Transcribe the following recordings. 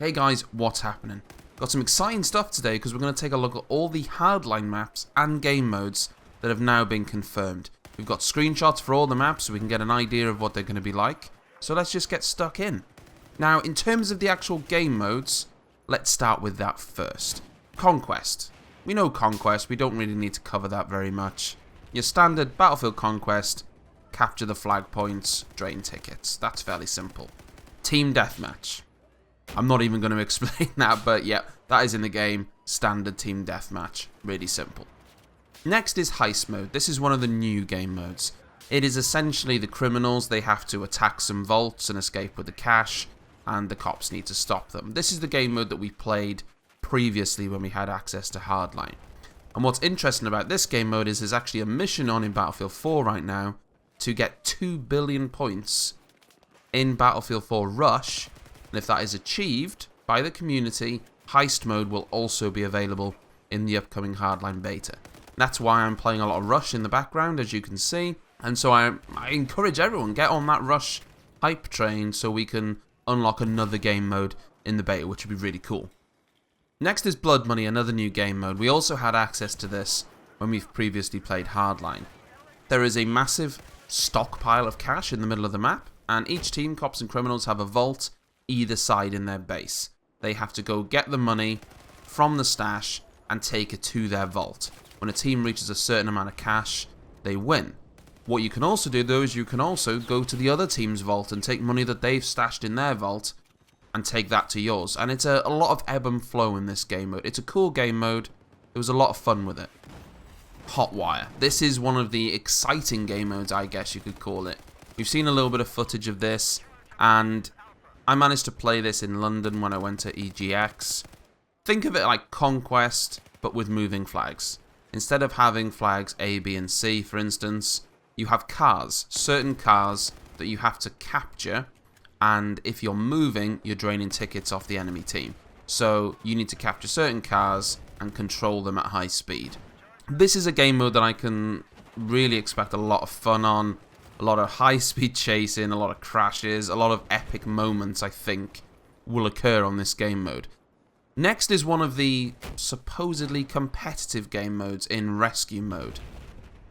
Hey guys, what's happening? Got some exciting stuff today because we're going to take a look at all the Hardline maps and game modes that have now been confirmed. We've got screenshots for all the maps so we can get an idea of what they're going to be like. So let's just get stuck in. Now, in terms of the actual game modes, let's start with that first. Conquest. We know Conquest, we don't really need to cover that very much. Your standard Battlefield Conquest, capture the flag points, drain tickets. That's fairly simple. Team Deathmatch. I'm not even going to explain that, but yeah, that is in the game. Standard Team Deathmatch. Really simple. Next is Heist Mode. This is one of the new game modes. It is essentially the criminals. They have to attack some vaults and escape with the cash, and the cops need to stop them. This is the game mode that we played previously when we had access to Hardline. And what's interesting about this game mode is there's actually a mission on in Battlefield 4 right now to get 2 billion points in Battlefield 4 Rush. And if that is achieved by the community, Heist Mode will also be available in the upcoming Hardline beta. That's why I'm playing a lot of Rush in the background, as you can see. And so I encourage everyone, get on that Rush hype train so we can unlock another game mode in the beta, which would be really cool. Next is Blood Money, another new game mode. We also had access to this when we've previously played Hardline. There is a massive stockpile of cash in the middle of the map, and each team, cops and criminals, have a vault either side in their base. They have to go get the money from the stash and take it to their vault. When a team reaches a certain amount of cash, they win. What you can also do though is you can also go to the other team's vault and take money that they've stashed in their vault and take that to yours. And it's a lot of ebb and flow in this game mode. It's a cool game mode. There was a lot of fun with it. Hotwire. This is one of the exciting game modes, I guess you could call it. We've seen a little bit of footage of this, and I managed to play this in London when I went to EGX. Think of it like Conquest, but with moving flags. Instead of having flags A, B, and C, for instance, you have cars, certain cars that you have to capture, and if you're moving, you're draining tickets off the enemy team. So you need to capture certain cars and control them at high speed. This is a game mode that I can really expect a lot of fun on. A lot of high-speed chasing, a lot of crashes, a lot of epic moments, I think, will occur on this game mode. Next is one of the supposedly competitive game modes in Rescue Mode.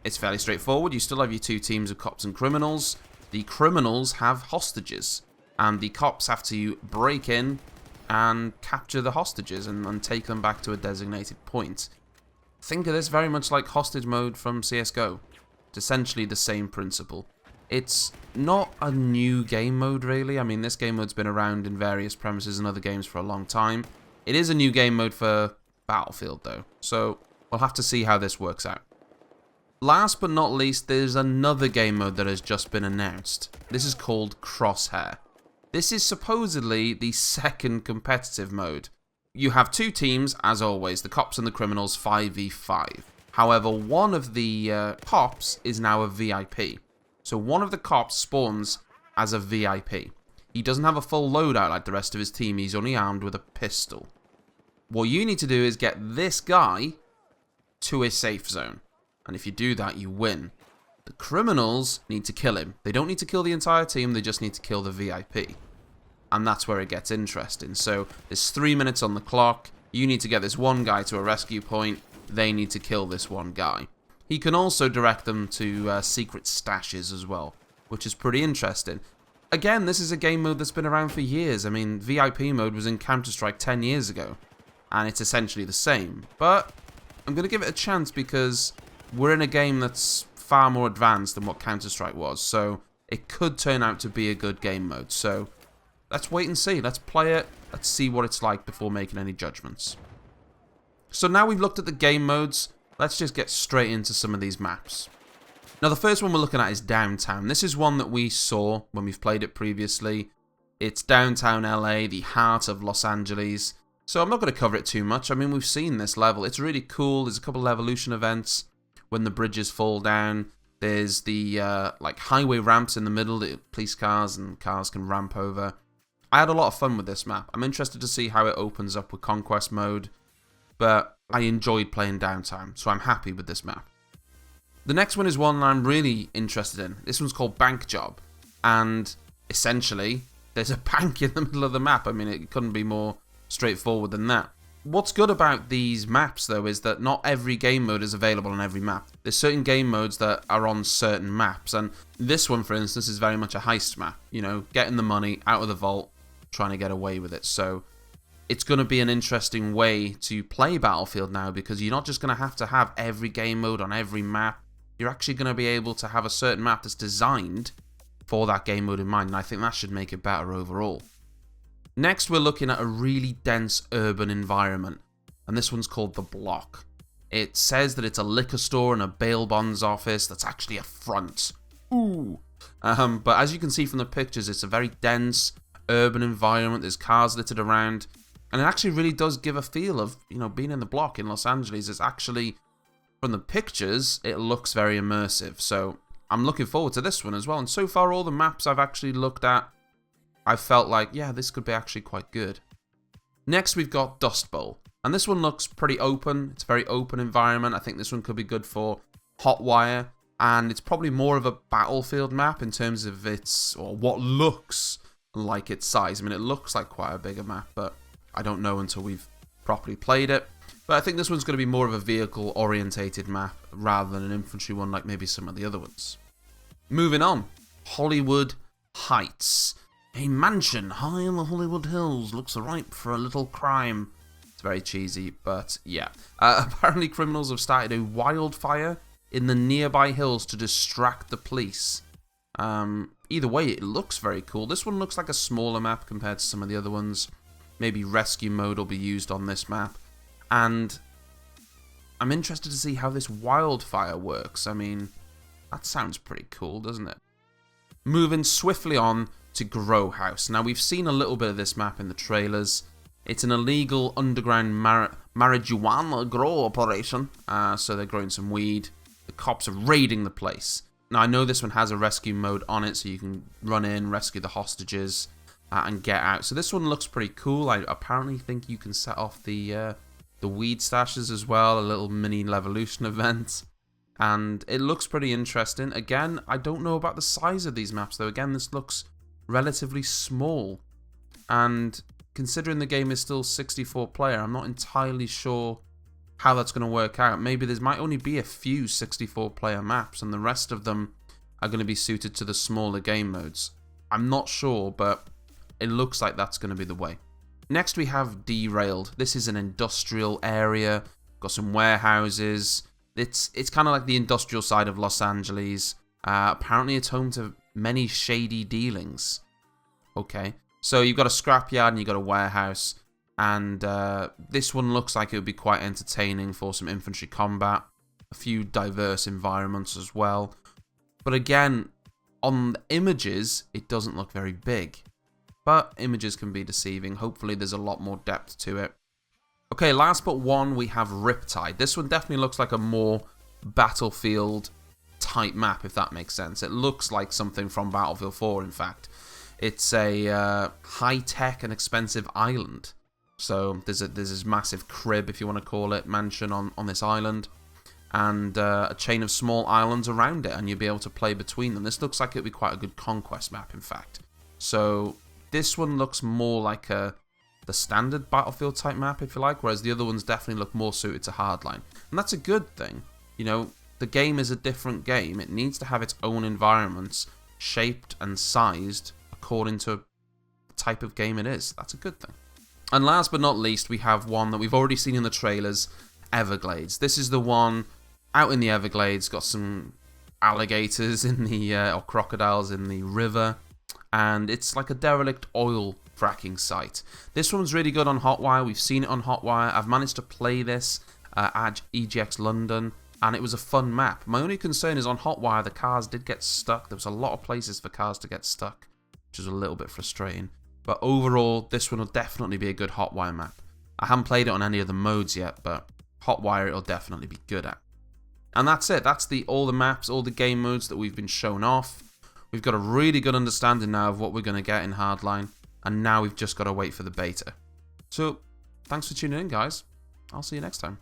It's fairly straightforward. You still have your two teams of cops and criminals. The criminals have hostages, and the cops have to break in and capture the hostages and take them back to a designated point. Think of this very much like hostage mode from CSGO. It's essentially the same principle. It's not a new game mode, really. I mean, this game mode's been around in various premises and other games for a long time. It is a new game mode for Battlefield, though, so we'll have to see how this works out. Last but not least, there's another game mode that has just been announced. This is called Crosshair. This is supposedly the second competitive mode. You have two teams, as always, the cops and the criminals, 5v5. However, one of the cops is now a VIP. So one of the cops spawns as a VIP. He doesn't have a full loadout like the rest of his team. He's only armed with a pistol. What you need to do is get this guy to a safe zone. And if you do that, you win. The criminals need to kill him. They don't need to kill the entire team. They just need to kill the VIP. And that's where it gets interesting. So there's 3 minutes on the clock. You need to get this one guy to a rescue point. They need to kill this one guy. He can also direct them to secret stashes as well, which is pretty interesting. Again, this is a game mode that's been around for years. I mean, VIP mode was in Counter-Strike 10 years ago, and it's essentially the same. But I'm going to give it a chance because we're in a game that's far more advanced than what Counter-Strike was, so it could turn out to be a good game mode. So let's wait and see. Let's play it. Let's see what it's like before making any judgments. So now we've looked at the game modes, let's just get straight into some of these maps. Now the first one we're looking at is Downtown. This is one that we saw when we've played it previously. It's downtown LA, the heart of Los Angeles. So I'm not going to cover it too much. I mean, we've seen this level. It's really cool. There's a couple of evolution events when the bridges fall down. There's the like highway ramps in the middle that police cars and cars can ramp over. I had a lot of fun with this map. I'm interested to see how it opens up with Conquest mode. But I enjoyed playing Downtown, so I'm happy with this map. The next one is one I'm really interested in. This one's called Bank Job, and essentially, there's a bank in the middle of the map. I mean, it couldn't be more straightforward than that. What's good about these maps, though, is that not every game mode is available on every map. There's certain game modes that are on certain maps, and this one, for instance, is very much a heist map. You know, getting the money out of the vault, trying to get away with it. So it's going to be an interesting way to play Battlefield now, because you're not just going to have every game mode on every map. You're actually going to be able to have a certain map that's designed for that game mode in mind, and I think that should make it better overall. Next, we're looking at a really dense urban environment, and this one's called The Block. It says that it's a liquor store and a bail bonds office. That's actually a front. Ooh. But as you can see from the pictures, it's a very dense urban environment. There's cars littered around, and it actually really does give a feel of, you know, being in the block in Los Angeles. It's actually, from the pictures, it looks very immersive. So I'm looking forward to this one as well. And so far, all the maps I've actually looked at, I felt like, yeah, this could be actually quite good. Next, we've got Dust Bowl. And this one looks pretty open. It's a very open environment. I think this one could be good for Hotwire. And it's probably more of a Battlefield map in terms of its, or what looks like its size. I mean, it looks like quite a bigger map, but I don't know until we've properly played it. But I think this one's going to be more of a vehicle-orientated map rather than an infantry one like maybe some of the other ones. Moving on. Hollywood Heights. A mansion high in the Hollywood Hills looks ripe for a little crime. It's very cheesy, but yeah. Apparently criminals have started a wildfire in the nearby hills to distract the police. Either way, it looks very cool. This one looks like a smaller map compared to some of the other ones. Maybe rescue mode will be used on this map. And I'm interested to see how this wildfire works. I mean, that sounds pretty cool, doesn't it? Moving swiftly on to Grow House. Now, we've seen a little bit of this map in the trailers. It's an illegal underground marijuana grow operation. So they're growing some weed. The cops are raiding the place. Now, I know this one has a rescue mode on it, so you can run in, rescue the hostages, and get out. So this one looks pretty cool. I apparently think you can set off the weed stashes as well, a little mini Levolution event. And it looks pretty interesting. Again, I don't know about the size of these maps, though. Again, this looks relatively small, and considering the game is still 64 player, I'm not entirely sure how that's going to work out. Maybe there might only be a few 64 player maps and the rest of them are going to be suited to the smaller game modes. I'm not sure, but it looks like that's going to be the way. Next, we have Derailed. This is an industrial area, got some warehouses. It's kind of like the industrial side of Los Angeles. Apparently it's home to many shady dealings. Okay, so you've got a scrapyard and you've got a warehouse, and this one looks like it would be quite entertaining for some infantry combat, a few diverse environments as well. But again, on the images, it doesn't look very big. But images can be deceiving. Hopefully there's a lot more depth to it. Okay, last but one, we have Riptide. This one definitely looks like a more Battlefield type map, if that makes sense. It looks like something from Battlefield 4, in fact. It's a high-tech and expensive island. So there's this massive crib, if you want to call it, mansion on this island. And a chain of small islands around it, and you'll be able to play between them. This looks like it would be quite a good conquest map, in fact. So this one looks more like the standard Battlefield type map, if you like, whereas the other ones definitely look more suited to Hardline. And that's a good thing. You know, the game is a different game. It needs to have its own environments, shaped and sized according to the type of game it is. That's a good thing. And last but not least, we have one that we've already seen in the trailers, Everglades. This is the one out in the Everglades, got some alligators in the, or crocodiles in the river, and it's like a derelict oil fracking site. This one's really good on Hotwire. We've seen it on Hotwire. I've managed to play this at EGX London, and it was a fun map. My only concern is on Hotwire, the cars did get stuck. There was a lot of places for cars to get stuck, which is a little bit frustrating. But overall, this one will definitely be a good Hotwire map. I haven't played it on any of the modes yet, but Hotwire it'll definitely be good at. And that's it. That's all the maps, all the game modes that we've been shown off. We've got a really good understanding now of what we're going to get in Hardline, and now we've just got to wait for the beta. So, thanks for tuning in, guys. I'll see you next time.